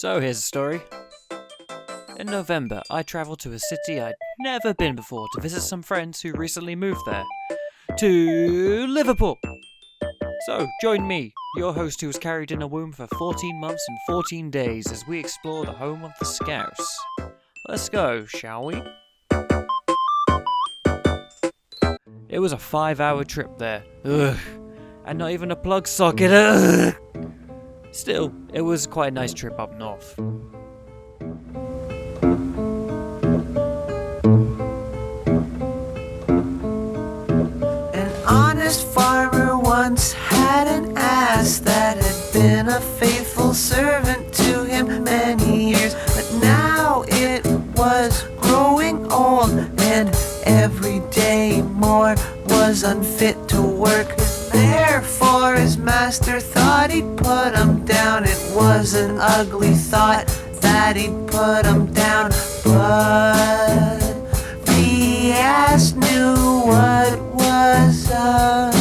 So here's the story. In November, I travelled to a city I'd never been before to visit some friends who recently moved there. To Liverpool! So, join me, your host who was carried in a womb for 14 months and 14 days as we explore the home of the Scouse. Let's go, shall we? It was a 5-hour trip there. Ugh. And not even a plug socket. Ugh. Still, it was quite a nice trip up north. An honest farmer once had an ass that had been a faithful servant to him many years, but now it was growing old, and every day more was unfit to work. Therefore his master thought he'd put him down. It was an ugly thought that he'd put him down, but the ass knew what was up.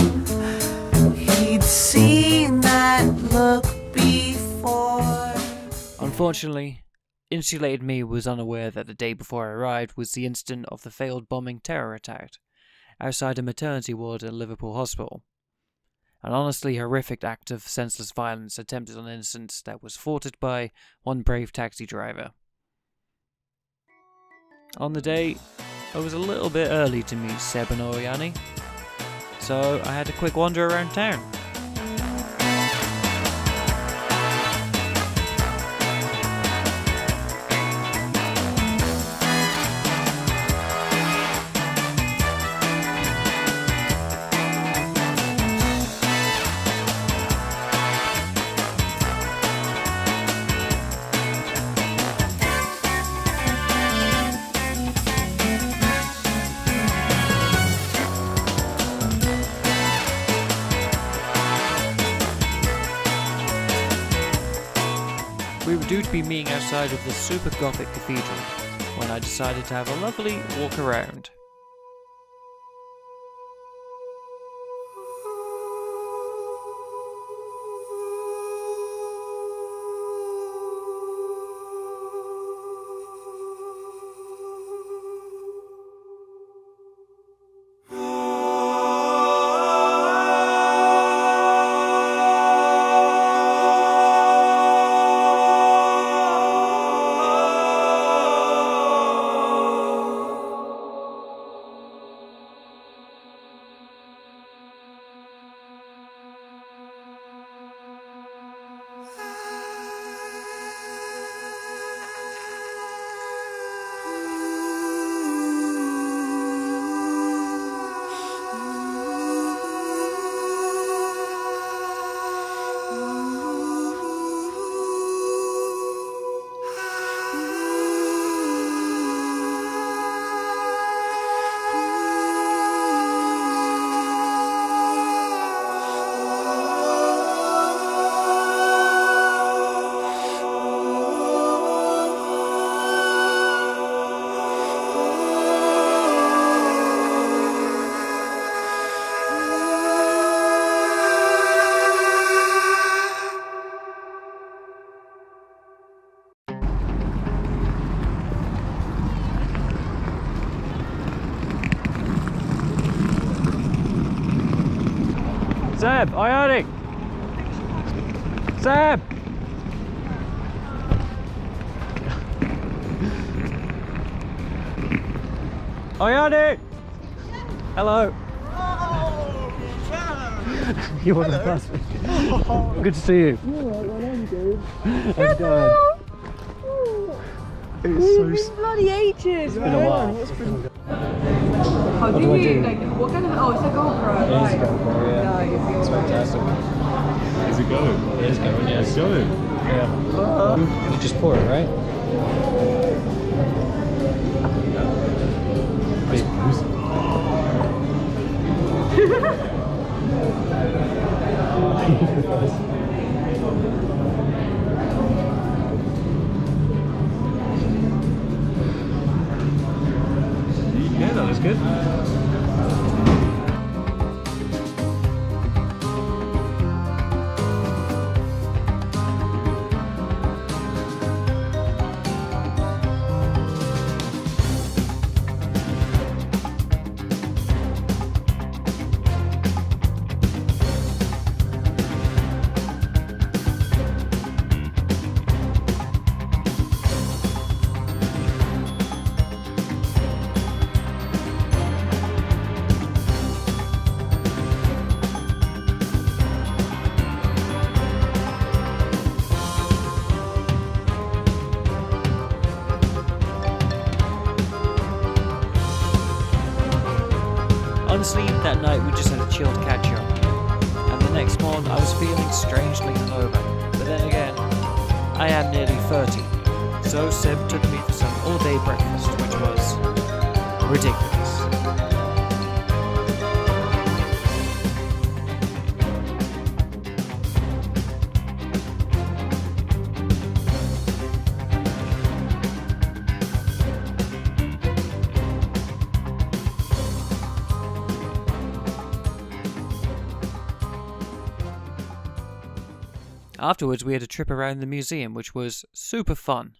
He'd seen that look before. Unfortunately, Insulated Me was unaware that the day before I arrived was the instant of the failed bombing terror attack outside a maternity ward at Liverpool Hospital. An honestly horrific act of senseless violence attempted on innocents that was thwarted by one brave taxi driver. On the day, I was a little bit early to meet Seb and Oriani, so I had a quick wander around town. We were due to be meeting outside of the super gothic cathedral when I decided to have a lovely walk around. Seb, Ionic! Seb! Ionic! Hello! Oh, yeah. You want to pass me? Good to see you. How's it going? It's been bloody ages. It's been a while. How do you like? What kind of? Oh, it's a GoPro. It is a GoPro, yeah. It's fantastic. Is it going? It is going, yeah. It's going. Yeah. You just pour it, right? Yeah, that was good. Honestly, that night we just had a chilled catch up. And the next morning I was feeling strangely hungover. But then again, I am nearly 30. So Seb took me for some all-day breakfast, which was ridiculous. Afterwards, we had a trip around the museum, which was super fun.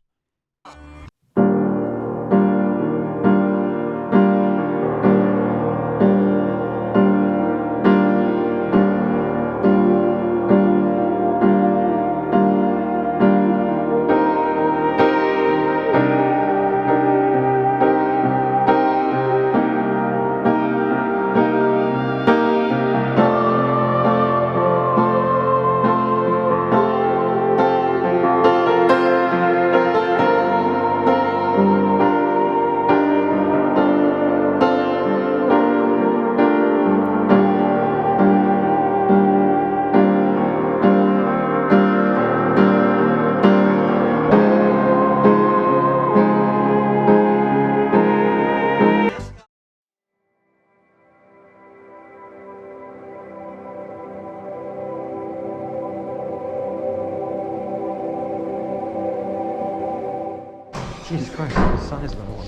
Jesus Christ, the size of that one.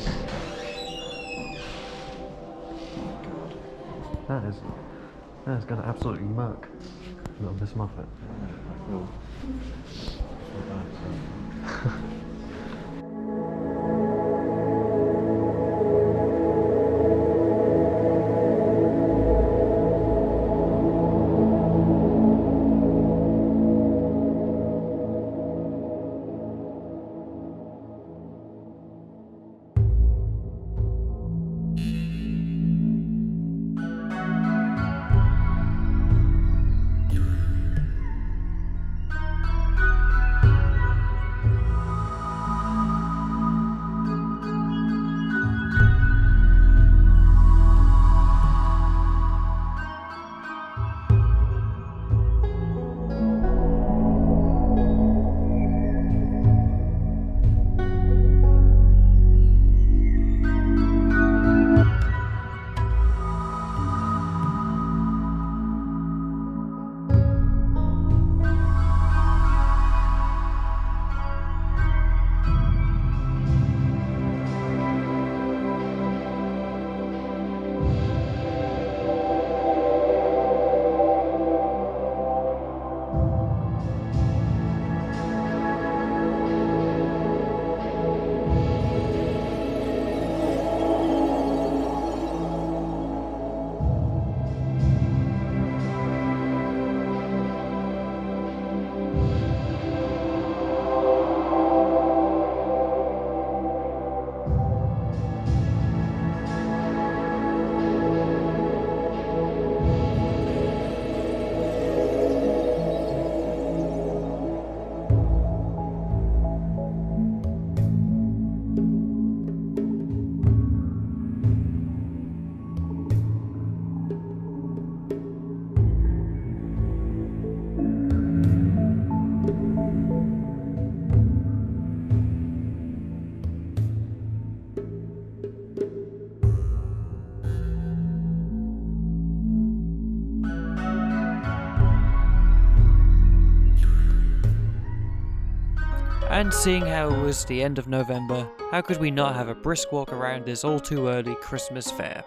That is gonna absolutely murk little Miss Muffet. And seeing how it was the end of November, how could we not have a brisk walk around this all too early Christmas fair?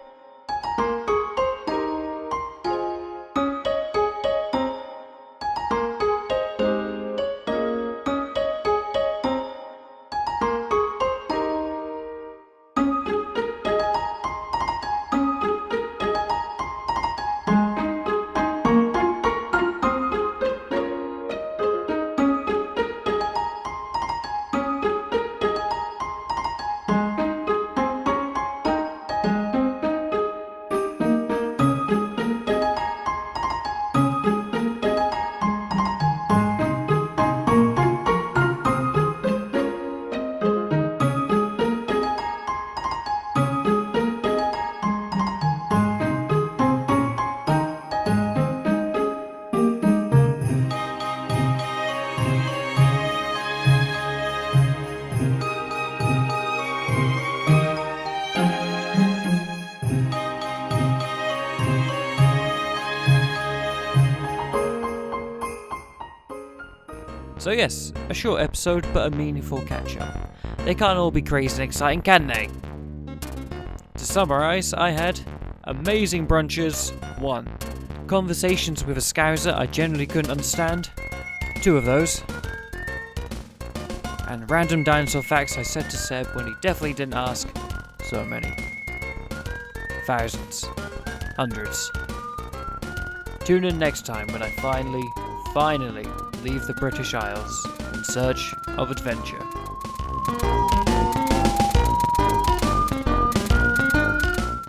So yes, a short episode but a meaningful catch-up. They can't all be crazy and exciting, can they? To summarise, I had amazing brunches, 1. Conversations with a Scouser I generally couldn't understand, 2 of those. And random dinosaur facts I said to Seb when he definitely didn't ask. So many. Thousands. Hundreds. Tune in next time when I finally leave the British Isles in search of adventure.